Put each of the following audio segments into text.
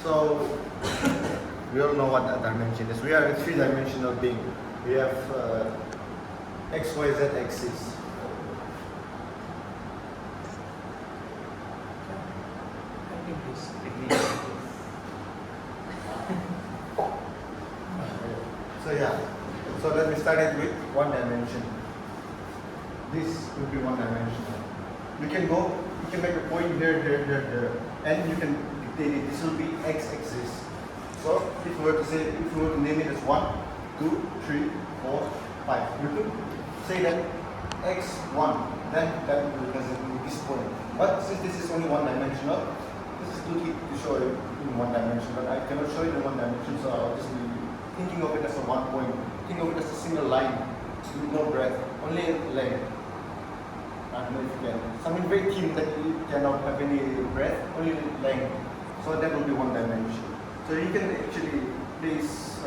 So we all know what a dimension is. We are a three-dimensional being. We have x, y, z axis. So yeah. So let me start it with one dimension. This will be one dimensional. You can make a point here, and you can dictate it. This will be x-axis. So if we were to name it as 1, 2, 3, 4, 5, you could say that x1, then that will represent this point. But since this is only one dimensional, this is too deep to show it in one dimension. But I cannot show it in one dimension, so I'll just be thinking of it as a one point. Think of it as a single line with no breadth, only length. I don't know if you can. Something very thin that you cannot have any breadth, only length. So that will be one dimension. So you can actually place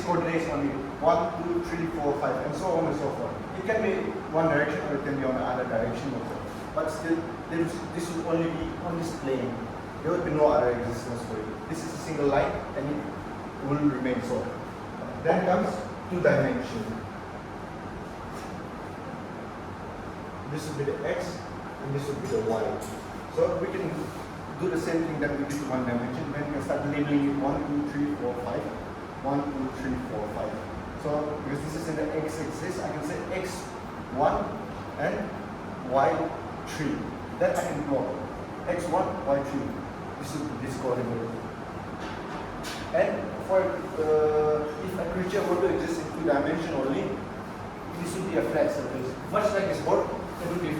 coordinates on it 1, 2, 3, 4, 5, and so on and so forth. It can be one direction or it can be on the other direction also. But still, this will only be on this plane. There will be no other existence for it. This is a single line and it will remain so. Then comes two dimension. This will be the x and this will be the y. So we can do the same thing that we did one dimension. Then we can start labeling it 1, 2, 3, 4, 5. 1, 2, 3, 4, 5. So because this is in the x-axis, I can say x1 and y3. Then I can plot x1, y3. This is this coordinate. And for if a creature were to exist in two dimension only, this would be a flat surface. Much like this board, it would be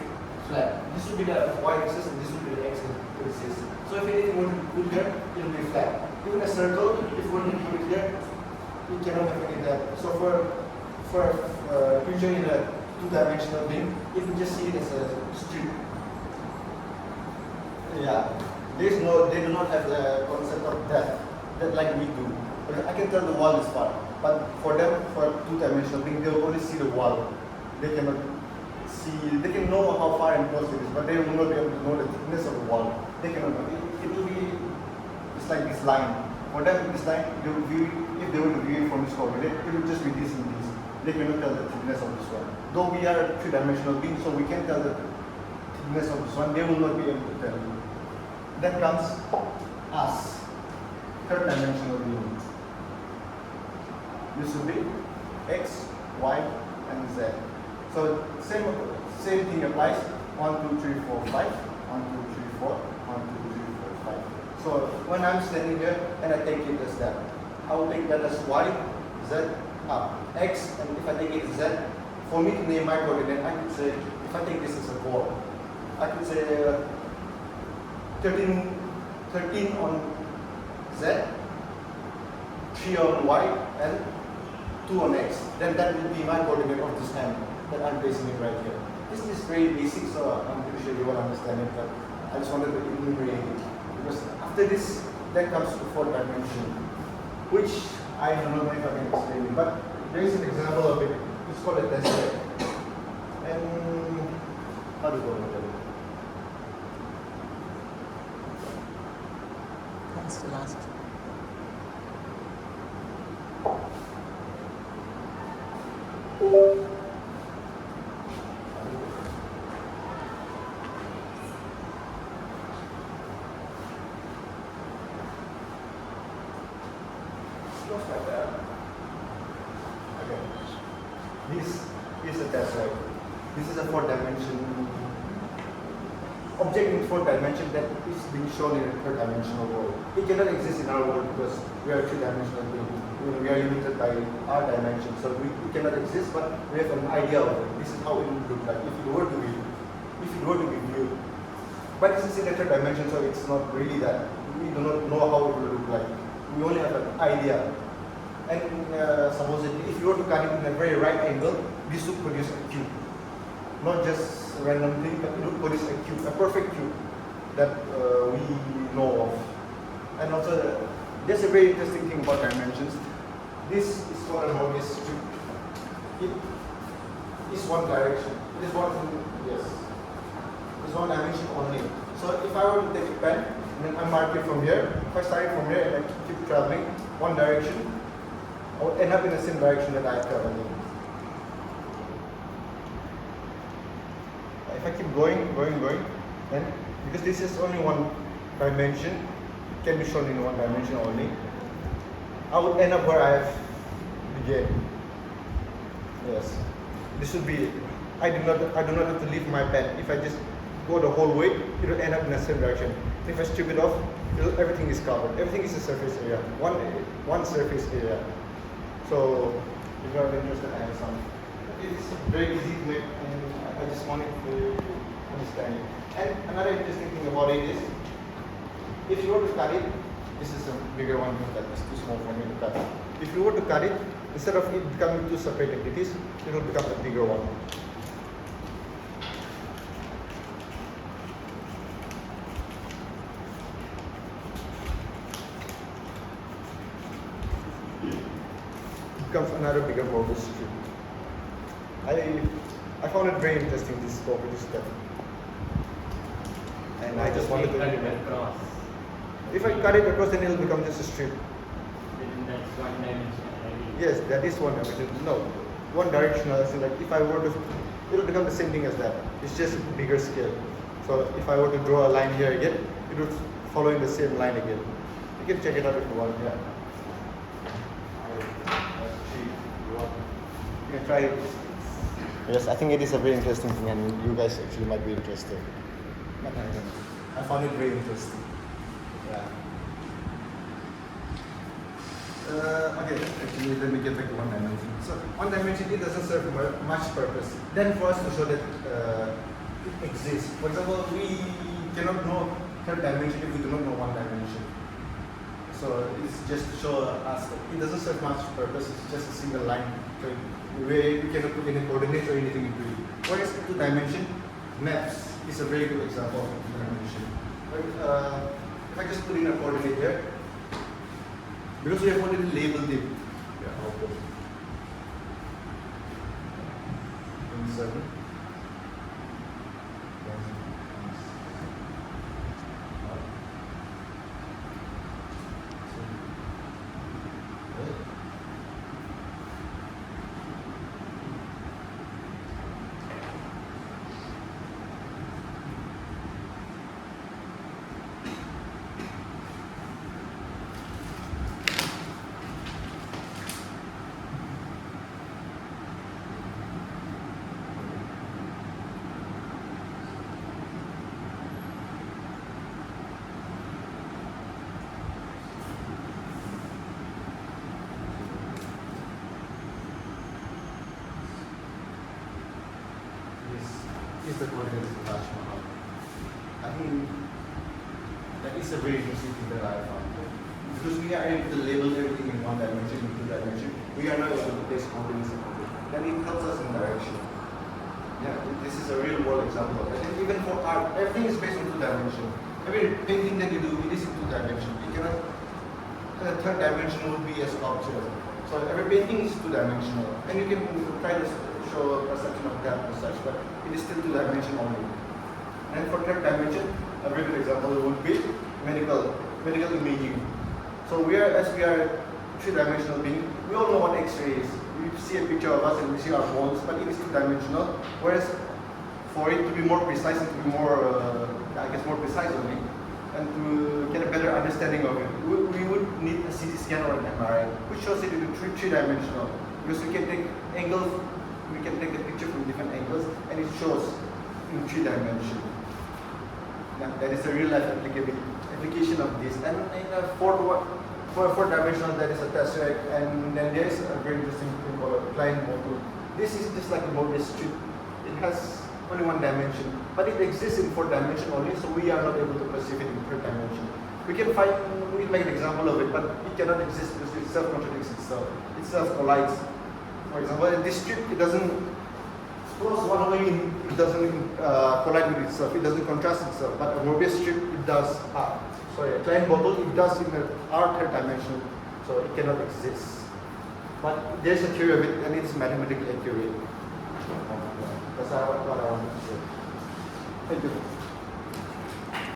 flat. This would be the y-axis and this would be the x-axis. So if anything were to put here, it will be flat. Even a circle, if we were to put it here, you cannot have any depth. So for a creature in a two-dimensional being, you can just see it as a strip. Yeah, they do not have the concept of depth that like we do. I can tell the wall is far, but for them, for a two-dimensional being, they will only see the wall. They cannot see. They can know how far and close it is, but they will not be able to know the thickness of the wall. They cannot know. It will be just like this line. For them, this line, they will view, if they were to view it from this coordinate, it will just be this and this. They cannot tell the thickness of this one. Though we are a three-dimensional being, so we can tell the thickness of this one. They will not be able to tell you. Then comes us, third-dimensional being. This will be x, y, and z. So same thing applies. 1, 2, 3, 4, 5. 1, 2, 3, 4. 1, 2, 3, 4, 5. So when I'm standing here and I take it as that, I will take that as y, z, x, and if I take it as z, for me to name my coordinate, I could say, if I take this as a 4, I could say 13 on z, 3 on y, and 2 on x. Then that will be my coordinate of this time that I'm placing it right here. This is very basic, so I'm pretty sure you will understand it, but I just wanted to enumerate it. Because after this, that comes to the fourth dimension, which I don't know if I can explain it, but there is an example of it. It's called a tesseract. And how do you go about it? That's the last. Just like that. Okay. This is a tesseract. This is a fourth-dimension object in fourth dimension that is being shown in a third-dimensional world. It cannot exist in our world because we are three-dimensional beings. We are limited by our dimension, so we cannot exist. But we have an idea of it. This is how it would look like if it were to be viewed. But this is in a third dimension, so it's not really that. We do not know how it will look like. We only have an idea. And supposedly, if you were to cut it in a very right angle, this would produce a cube. Not just a random thing, but it would produce a cube, a perfect cube that we know of. And also, there's a very interesting thing about dimensions. This is called a Morgan strip. It is one direction. It is one thing, yes. It's one dimension only. So if I were to take a pen And then I mark it from here. If I start from here and I keep traveling one direction, I will end up in the same direction that I traveled in. If I keep going, then because this is only one dimension, it can be shown in one dimension only, I would end up where I have began. Yes, this would be. I do not have to leave my pen. If I just go the whole way, it will end up in the same direction. If I strip it off, everything is covered. Everything is a surface area. One surface area. So if you are interested, I have some. It is very easy to make, and I just wanted to understand it. And another interesting thing about it is, if you were to cut it, this is a bigger one that is too small for me to cut. If you were to cut it, instead of it becoming two separate entities, it will become a bigger one. It becomes another bigger border strip. I found it very interesting, this property step. And I just wanted to cut it across. If I cut it across, then it will become just a strip. Then that's one dimension. Yes, that is one dimension. No, one directional. So like if I were to, it will become the same thing as that. It's just bigger scale. So if I were to draw a line here again, it would follow in the same line again. You can check it out if you want. Yeah. You can try it. Yes, I think it is a very interesting thing, and you guys actually might be interested. I found it very interesting. Yeah. Okay, actually, let me get back to one dimension. So, one dimension, it doesn't serve much purpose. Then, for us to show that it exists. For example, we cannot know third dimension if we do not know one dimension. So, it's just to show us that it doesn't serve much purpose. It's just a single line. So, where we cannot put any coordinates or anything into it. Whereas two dimension, maps is a very good example of two dimension. If I just put in a coordinate here, because we have already labeled it. Yeah, okay. 27. Is the coordinates of Taj Mahal. I think that is a very interesting thing that I found. Because we are able to label everything in one dimension, in two dimension, we are not able to place coordinates in it. Then it helps us in direction. Yeah, this is a real world example. And even for art, everything is based on two dimension. Every painting that you do, it is in two dimension. You cannot, the third dimension would be a sculpture. So every painting is two dimensional. And you can try to show a perception of depth and such, but it is still two dimensional only. And for third dimension, a very good example would be medical imaging. So we are three-dimensional being, we all know what X-ray is. We see a picture of us and we see our bones, but it is two-dimensional. Whereas for it to be more precise and to be more, more precise only, and to get a better understanding of it, we would need a CT scan or an MRI, which shows it in three-dimensional. Because we can take angles, we can take a picture from different angles, and it shows in 3 dimensions. Now, that is a real life application of this. And in a fourth dimensional, that is a tesseract, and then there is a very interesting thing called a client model. This is just like a Morbius strip. It has only 1 dimension, but it exists in 4 dimensions only, so we are not able to perceive it in 3rd dimension. We can make an example of it, but it cannot exist because it self-contradicts itself. It self-collides. For example, in this strip, it doesn't close one way, it doesn't collide with itself, it doesn't contrast itself. But a Morbius strip, it does. A client bubble, it does in our 3rd dimension, so it cannot exist. But there's a theory of it, and it's mathematically accurate. That's what I want to say. Thank you.